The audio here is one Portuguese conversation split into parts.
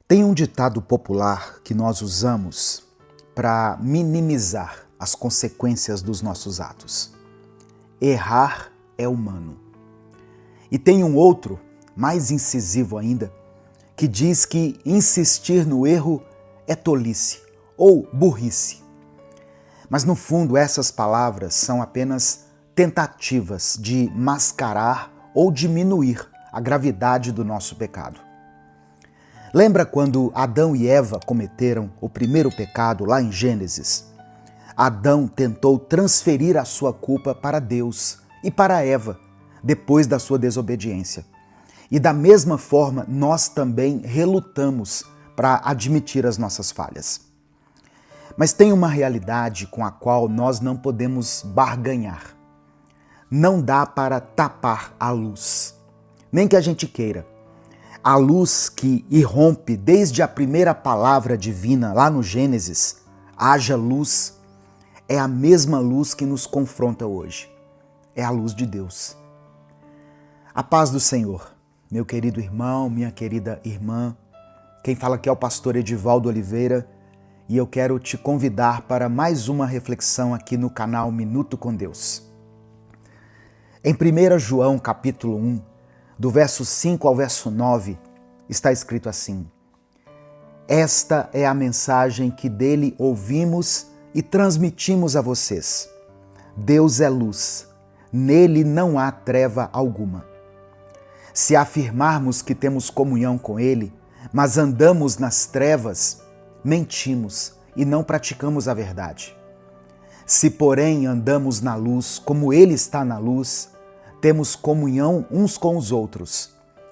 Tem um ditado popular que nós usamos para minimizar as consequências dos nossos atos. Errar é humano. E tem um outro, mais incisivo ainda, que diz que insistir no erro é tolice ou burrice. Mas no fundo essas palavras são apenas tentativas de mascarar ou diminuir a gravidade do nosso pecado. Lembra quando Adão e Eva cometeram o primeiro pecado lá em Gênesis? Adão tentou transferir a sua culpa para Deus e para Eva, depois da sua desobediência. E da mesma forma, nós também relutamos para admitir as nossas falhas. Mas tem uma realidade com a qual nós não podemos barganhar. Não dá para tapar a luz, nem que a gente queira. A luz que irrompe desde a primeira palavra divina lá no Gênesis, haja luz, é a mesma luz que nos confronta hoje. É a luz de Deus. A paz do Senhor, meu querido irmão, minha querida irmã. Quem fala aqui é o pastor Edivaldo Oliveira e eu quero te convidar para mais uma reflexão aqui no canal Minuto com Deus. Em 1 João capítulo 1, do verso 5 ao verso 9, está escrito assim: Esta é a mensagem que dele ouvimos e transmitimos a vocês. Deus é luz, nele não há treva alguma. Se afirmarmos que temos comunhão com ele, mas andamos nas trevas, mentimos e não praticamos a verdade. Se, porém, andamos na luz, como ele está na luz, temos comunhão uns com os outros,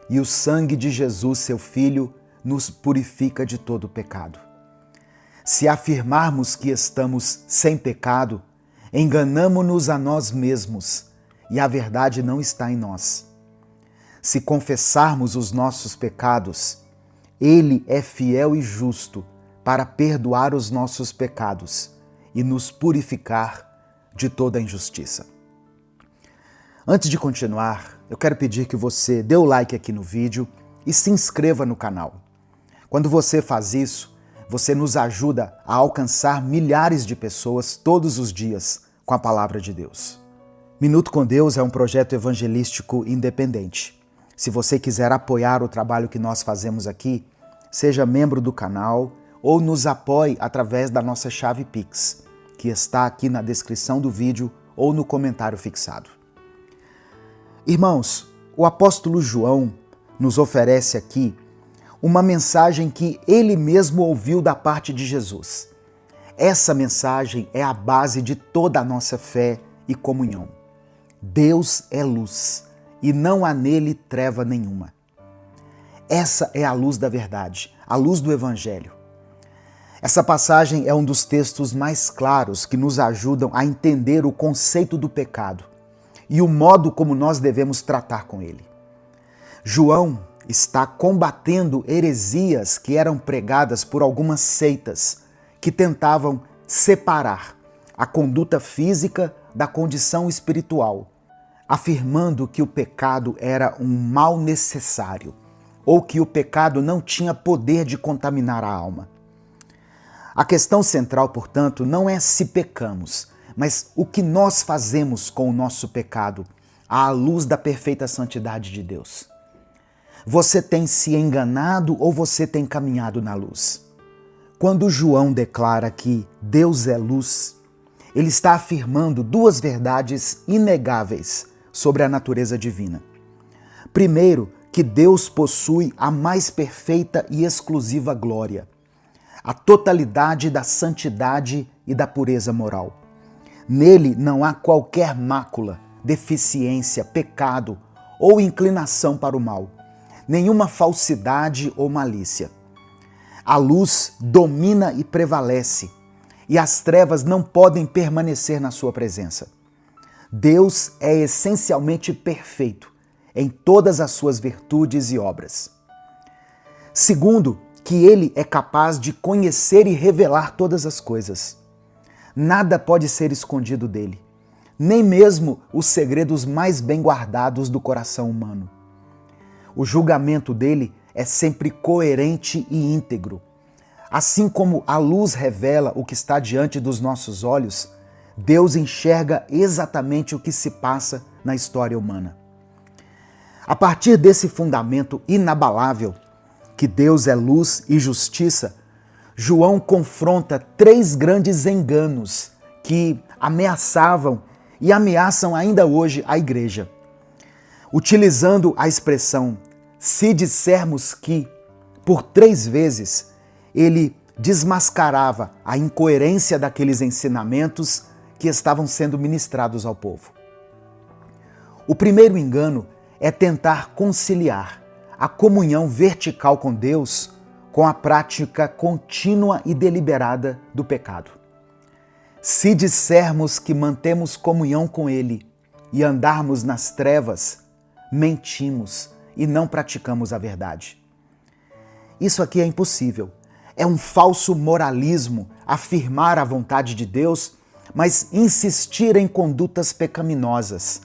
e o sangue de Jesus, seu Filho, nos purifica de todo pecado. Se afirmarmos que estamos sem pecado, enganamo-nos a nós mesmos, e a verdade não está em nós. Se confessarmos os nossos pecados, ele é fiel e justo para perdoar os nossos pecados e nos purificar de toda injustiça. Antes de continuar, eu quero pedir que você dê o like aqui no vídeo e se inscreva no canal. Quando você faz isso, você nos ajuda a alcançar milhares de pessoas todos os dias com a palavra de Deus. Minuto com Deus é um projeto evangelístico independente. Se você quiser apoiar o trabalho que nós fazemos aqui, seja membro do canal ou nos apoie através da nossa chave Pix, que está aqui na descrição do vídeo ou no comentário fixado. Irmãos, o apóstolo João nos oferece aqui uma mensagem que ele mesmo ouviu da parte de Jesus. Essa mensagem é a base de toda a nossa fé e comunhão. Deus é luz e não há nele treva nenhuma. Essa é a luz da verdade, a luz do Evangelho. Essa passagem é um dos textos mais claros que nos ajudam a entender o conceito do pecado e o modo como nós devemos tratar com ele. João está combatendo heresias que eram pregadas por algumas seitas que tentavam separar a conduta física da condição espiritual, afirmando que o pecado era um mal necessário ou que o pecado não tinha poder de contaminar a alma. A questão central, portanto, não é se pecamos, mas o que nós fazemos com o nosso pecado à luz da perfeita santidade de Deus. Você tem se enganado ou você tem caminhado na luz? Quando João declara que Deus é luz, ele está afirmando duas verdades inegáveis sobre a natureza divina. Primeiro, que Deus possui a mais perfeita e exclusiva glória, a totalidade da santidade e da pureza moral. Nele não há qualquer mácula, deficiência, pecado ou inclinação para o mal, nenhuma falsidade ou malícia. A luz domina e prevalece, e as trevas não podem permanecer na sua presença. Deus é essencialmente perfeito em todas as suas virtudes e obras. Segundo, que ele é capaz de conhecer e revelar todas as coisas. Nada pode ser escondido dele, nem mesmo os segredos mais bem guardados do coração humano. O julgamento dele é sempre coerente e íntegro. Assim como a luz revela o que está diante dos nossos olhos, Deus enxerga exatamente o que se passa na história humana. A partir desse fundamento inabalável, que Deus é luz e justiça, João confronta 3 grandes enganos que ameaçavam e ameaçam ainda hoje a igreja. Utilizando a expressão "se dissermos que", por 3 vezes, ele desmascarava a incoerência daqueles ensinamentos que estavam sendo ministrados ao povo. O primeiro engano é tentar conciliar a comunhão vertical com Deus com a prática contínua e deliberada do pecado. Se dissermos que mantemos comunhão com Ele e andarmos nas trevas, mentimos e não praticamos a verdade. Isso aqui é impossível. É um falso moralismo afirmar a vontade de Deus, mas insistir em condutas pecaminosas,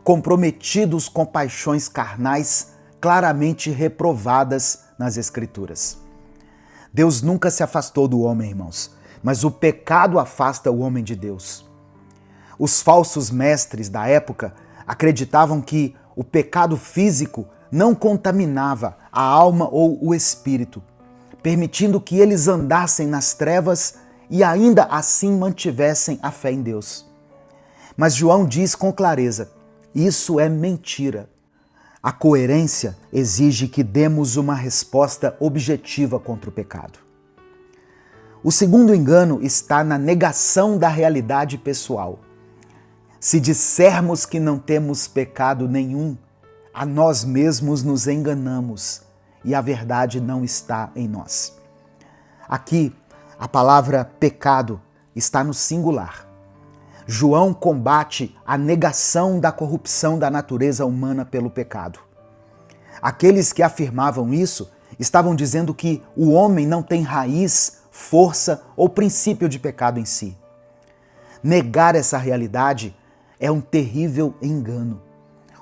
comprometidos com paixões carnais claramente reprovadas nas Escrituras. Deus nunca se afastou do homem, irmãos, mas o pecado afasta o homem de Deus. Os falsos mestres da época acreditavam que o pecado físico não contaminava a alma ou o espírito, permitindo que eles andassem nas trevas e ainda assim mantivessem a fé em Deus. Mas João diz com clareza: isso é mentira. A coerência exige que demos uma resposta objetiva contra o pecado. O segundo engano está na negação da realidade pessoal. Se dissermos que não temos pecado nenhum, a nós mesmos nos enganamos e a verdade não está em nós. Aqui, a palavra pecado está no singular. João combate a negação da corrupção da natureza humana pelo pecado. Aqueles que afirmavam isso estavam dizendo que o homem não tem raiz, força ou princípio de pecado em si. Negar essa realidade é um terrível engano,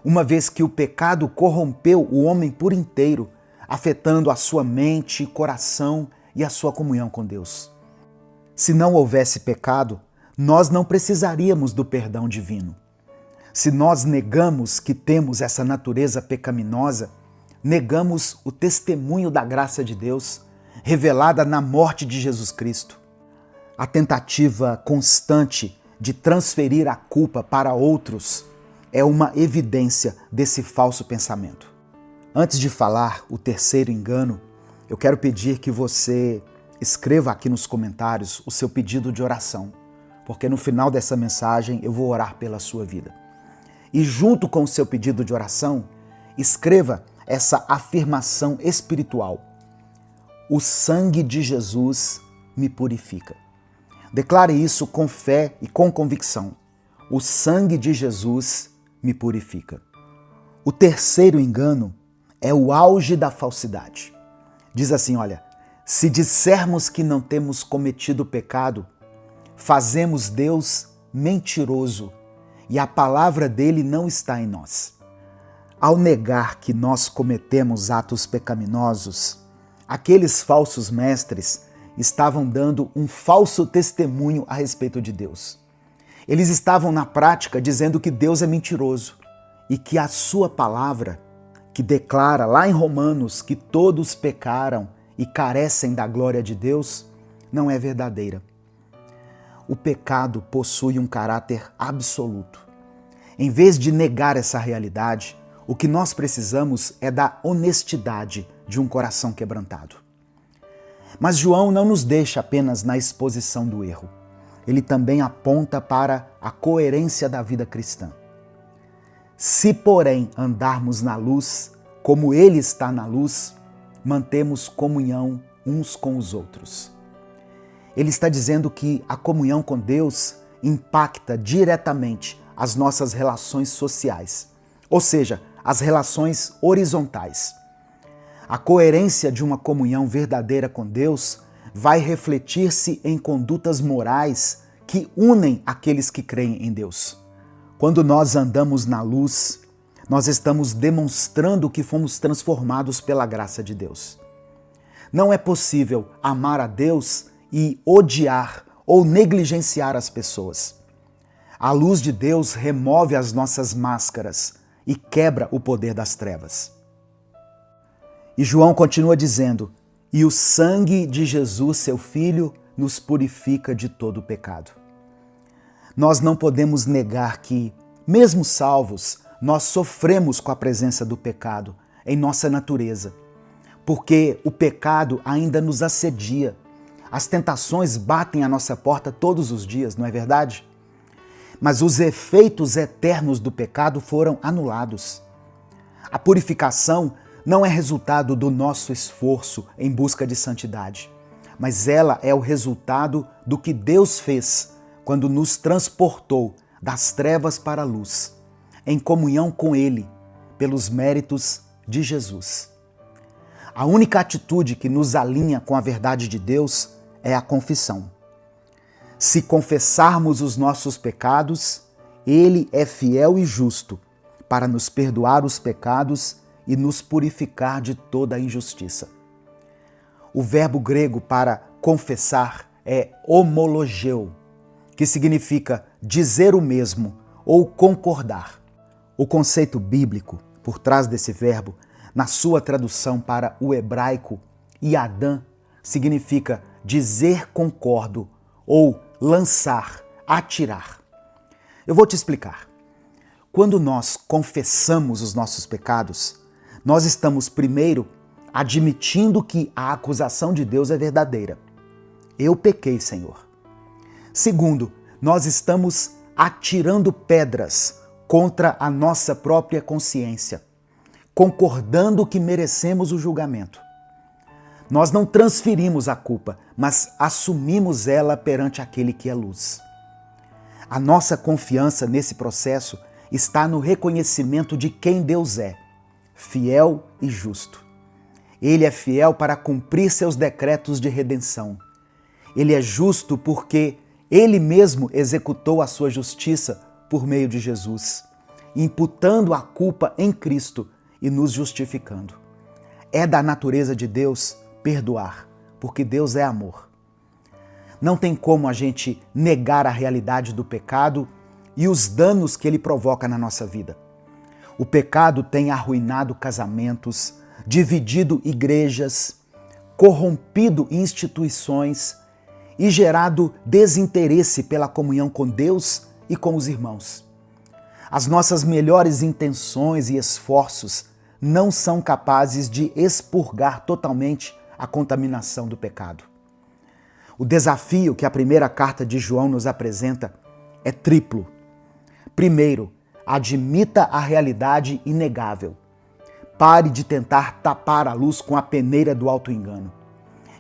uma vez que o pecado corrompeu o homem por inteiro, afetando a sua mente, coração e a sua comunhão com Deus. Se não houvesse pecado, nós não precisaríamos do perdão divino. Se nós negamos que temos essa natureza pecaminosa, negamos o testemunho da graça de Deus, revelada na morte de Jesus Cristo. A tentativa constante de transferir a culpa para outros é uma evidência desse falso pensamento. Antes de falar o terceiro engano, eu quero pedir que você escreva aqui nos comentários o seu pedido de oração, porque no final dessa mensagem eu vou orar pela sua vida. E junto com o seu pedido de oração, escreva essa afirmação espiritual: o sangue de Jesus me purifica. Declare isso com fé e com convicção. O sangue de Jesus me purifica. O terceiro engano é o auge da falsidade. Diz assim, olha: se dissermos que não temos cometido pecado, fazemos Deus mentiroso e a palavra dele não está em nós. Ao negar que nós cometemos atos pecaminosos, aqueles falsos mestres estavam dando um falso testemunho a respeito de Deus. Eles estavam na prática dizendo que Deus é mentiroso e que a sua palavra, que declara lá em Romanos que todos pecaram e carecem da glória de Deus, não é verdadeira. O pecado possui um caráter absoluto. Em vez de negar essa realidade, o que nós precisamos é da honestidade de um coração quebrantado. Mas João não nos deixa apenas na exposição do erro. Ele também aponta para a coerência da vida cristã. Se, porém, andarmos na luz, como Ele está na luz, mantemos comunhão uns com os outros. Ele está dizendo que a comunhão com Deus impacta diretamente as nossas relações sociais, ou seja, as relações horizontais. A coerência de uma comunhão verdadeira com Deus vai refletir-se em condutas morais que unem aqueles que creem em Deus. Quando nós andamos na luz, nós estamos demonstrando que fomos transformados pela graça de Deus. Não é possível amar a Deus e odiar ou negligenciar as pessoas. A luz de Deus remove as nossas máscaras e quebra o poder das trevas. E João continua dizendo: e o sangue de Jesus, seu Filho, nos purifica de todo o pecado. Nós não podemos negar que, mesmo salvos, nós sofremos com a presença do pecado em nossa natureza, porque o pecado ainda nos assedia. As tentações batem à nossa porta todos os dias, não é verdade? Mas os efeitos eternos do pecado foram anulados. A purificação não é resultado do nosso esforço em busca de santidade, mas ela é o resultado do que Deus fez quando nos transportou das trevas para a luz, em comunhão com Ele, pelos méritos de Jesus. A única atitude que nos alinha com a verdade de Deus é a confissão. Se confessarmos os nossos pecados, Ele é fiel e justo para nos perdoar os pecados e nos purificar de toda a injustiça. O verbo grego para confessar é homologeu, que significa dizer o mesmo ou concordar. O conceito bíblico por trás desse verbo, na sua tradução para o hebraico, yadã, significa dizer concordo ou lançar, atirar. Eu vou te explicar. Quando nós confessamos os nossos pecados, nós estamos primeiro admitindo que a acusação de Deus é verdadeira. Eu pequei, Senhor. Segundo, nós estamos atirando pedras contra a nossa própria consciência, concordando que merecemos o julgamento. Nós não transferimos a culpa, mas assumimos ela perante aquele que é luz. A nossa confiança nesse processo está no reconhecimento de quem Deus é, fiel e justo. Ele é fiel para cumprir seus decretos de redenção. Ele é justo porque Ele mesmo executou a sua justiça por meio de Jesus, imputando a culpa em Cristo e nos justificando. É da natureza de Deus perdoar, porque Deus é amor. Não tem como a gente negar a realidade do pecado e os danos que ele provoca na nossa vida. O pecado tem arruinado casamentos, dividido igrejas, corrompido instituições e gerado desinteresse pela comunhão com Deus e com os irmãos. As nossas melhores intenções e esforços não são capazes de expurgar totalmente a contaminação do pecado. O desafio que a primeira carta de João nos apresenta é triplo. Primeiro, admita a realidade inegável. Pare de tentar tapar a luz com a peneira do auto-engano.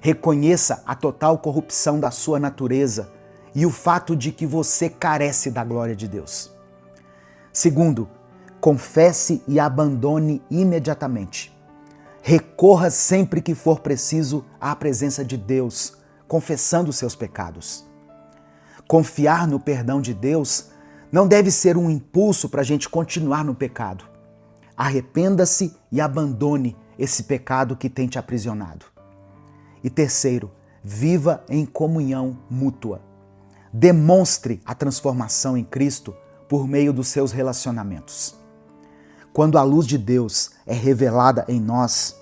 Reconheça a total corrupção da sua natureza e o fato de que você carece da glória de Deus. Segundo, confesse e abandone imediatamente. Recorra sempre que for preciso à presença de Deus, confessando seus pecados. Confiar no perdão de Deus não deve ser um impulso para a gente continuar no pecado. Arrependa-se e abandone esse pecado que tem te aprisionado. E terceiro, viva em comunhão mútua. Demonstre a transformação em Cristo por meio dos seus relacionamentos. Quando a luz de Deus é revelada em nós,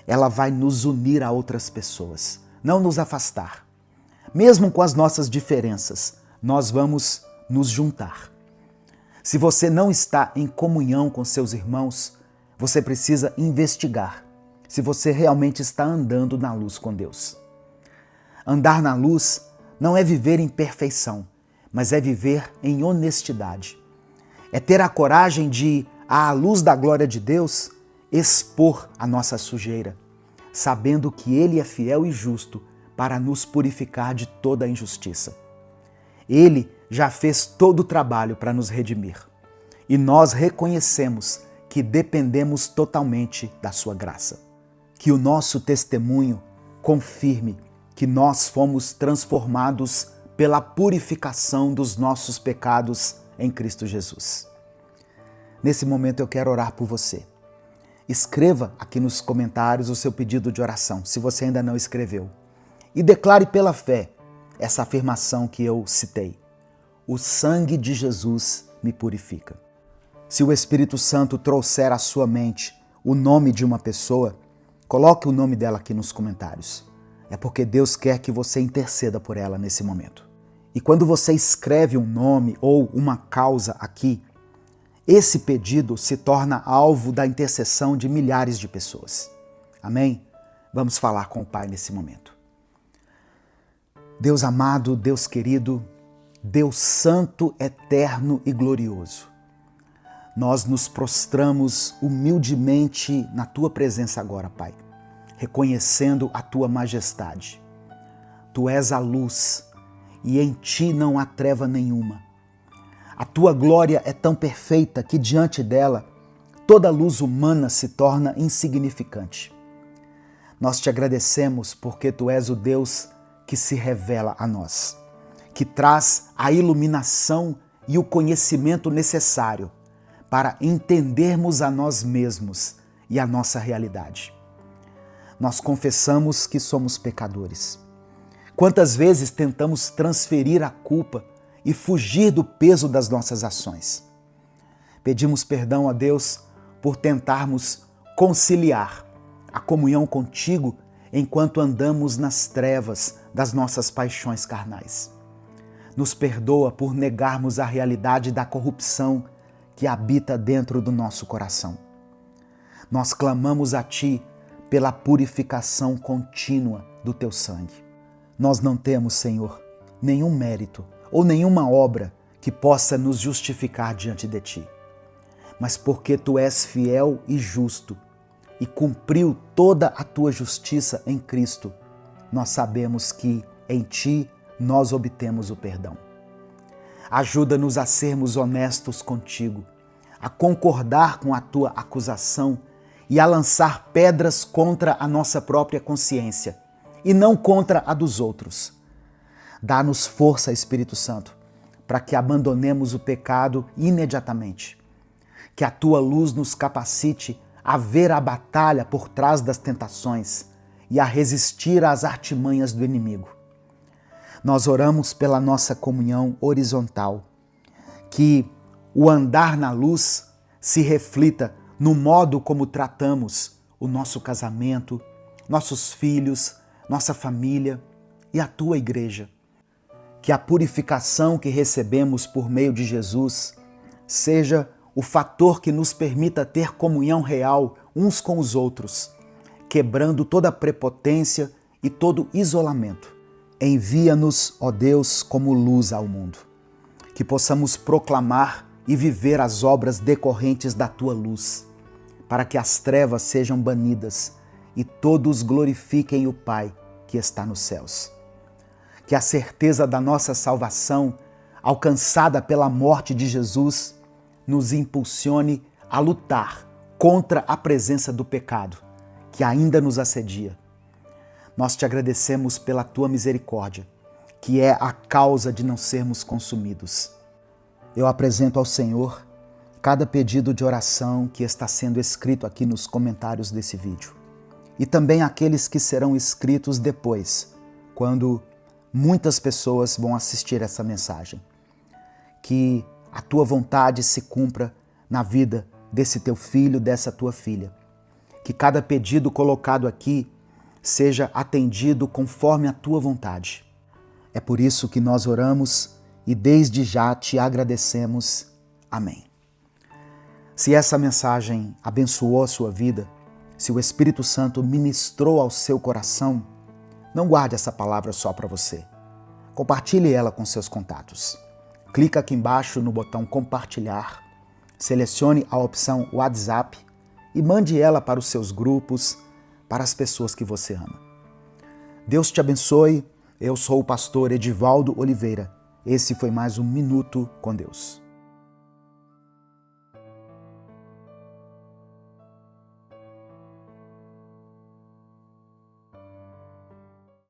ela vai nos unir a outras pessoas, não nos afastar. Mesmo com as nossas diferenças, nós vamos nos juntar. Se você não está em comunhão com seus irmãos, você precisa investigar se você realmente está andando na luz com Deus. Andar na luz não é viver em perfeição, mas é viver em honestidade. É ter a coragem de, à luz da glória de Deus, expor a nossa sujeira, sabendo que Ele é fiel e justo para nos purificar de toda a injustiça. Ele já fez todo o trabalho para nos redimir e nós reconhecemos que dependemos totalmente da sua graça. Que o nosso testemunho confirme que nós fomos transformados pela purificação dos nossos pecados em Cristo Jesus. nesse momento eu quero orar por você. Escreva aqui nos comentários o seu pedido de oração, se você ainda não escreveu. E declare pela fé essa afirmação que eu citei. O sangue de Jesus me purifica. Se o Espírito Santo trouxer à sua mente o nome de uma pessoa, coloque o nome dela aqui nos comentários. É porque Deus quer que você interceda por ela nesse momento. E quando você escreve um nome ou uma causa aqui, esse pedido se torna alvo da intercessão de milhares de pessoas. Amém? Vamos falar com o Pai nesse momento. Deus amado, Deus querido, Deus santo, eterno e glorioso, nós nos prostramos humildemente na Tua presença agora, Pai, reconhecendo a Tua majestade. Tu és a luz e em Ti não há treva nenhuma. A Tua glória é tão perfeita que diante dela toda luz humana se torna insignificante. Nós Te agradecemos porque Tu és o Deus que se revela a nós, que traz a iluminação e o conhecimento necessário para entendermos a nós mesmos e a nossa realidade. Nós confessamos que somos pecadores. Quantas vezes tentamos transferir a culpa e fugir do peso das nossas ações? Pedimos perdão a Deus por tentarmos conciliar a comunhão contigo enquanto andamos nas trevas das nossas paixões carnais. Nos perdoa por negarmos a realidade da corrupção que habita dentro do nosso coração. Nós clamamos a Ti pela purificação contínua do Teu sangue. Nós não temos, Senhor, nenhum mérito ou nenhuma obra que possa nos justificar diante de Ti. Mas porque Tu és fiel e justo e cumpriu toda a Tua justiça em Cristo, nós sabemos que em Ti nós obtemos o perdão. Ajuda-nos a sermos honestos contigo, a concordar com a Tua acusação e a lançar pedras contra a nossa própria consciência e não contra a dos outros. Dá-nos força, Espírito Santo, para que abandonemos o pecado imediatamente. Que a Tua luz nos capacite a ver a batalha por trás das tentações e a resistir às artimanhas do inimigo. Nós oramos pela nossa comunhão horizontal, que o andar na luz se reflita no modo como tratamos o nosso casamento, nossos filhos, nossa família e a Tua igreja. Que a purificação que recebemos por meio de Jesus seja o fator que nos permita ter comunhão real uns com os outros, quebrando toda prepotência e todo isolamento. Envia-nos, ó Deus, como luz ao mundo, que possamos proclamar e viver as obras decorrentes da Tua luz, para que as trevas sejam banidas e todos glorifiquem o Pai que está nos céus. Que a certeza da nossa salvação, alcançada pela morte de Jesus, nos impulsione a lutar contra a presença do pecado que ainda nos assedia. Nós Te agradecemos pela Tua misericórdia, que é a causa de não sermos consumidos. Eu apresento ao Senhor cada pedido de oração que está sendo escrito aqui nos comentários desse vídeo. E também aqueles que serão escritos depois, quando muitas pessoas vão assistir essa mensagem. Que a Tua vontade se cumpra na vida desse Teu filho, dessa Tua filha. Que cada pedido colocado aqui seja atendido conforme a Tua vontade. É por isso que nós oramos e desde já Te agradecemos. Amém. Se essa mensagem abençoou a sua vida, se o Espírito Santo ministrou ao seu coração, não guarde essa palavra só para você. Compartilhe ela com seus contatos. Clica aqui embaixo no botão compartilhar, selecione a opção WhatsApp e mande ela para os seus grupos, para as pessoas que você ama. Deus te abençoe. Eu sou o pastor Edivaldo Oliveira. Esse foi mais um Minuto com Deus.